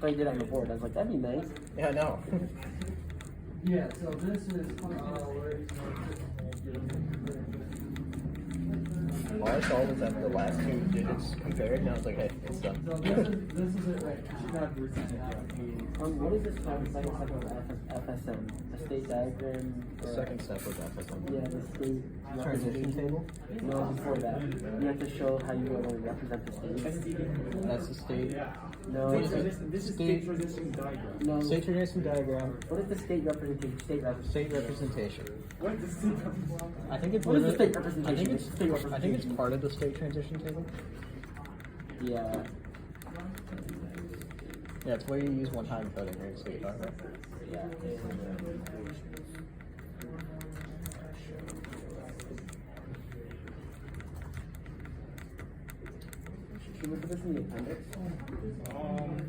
I did on the board. I was like, that'd be nice. Yeah, I know. Yeah, so this is, All I saw was that the last two digits compared, and I was like, hey, it's done. so this is it right now. What is this called? The second step of FSM? The state diagram? The second step was FSM. Yeah, the state Transition table? No, before that. You have to show how you want to represent the state. That's the state. No, This is state transition diagram. no. State transition diagram. What is the state representation? State representation. What is the state representation? I think it's What is the literally- state representation? I think it's State representation. I think it's part of the state transition table. Yeah. Yeah, it's where you use one-time coding, right? So you talk about. Yeah. Should we put this in the appendix? This is on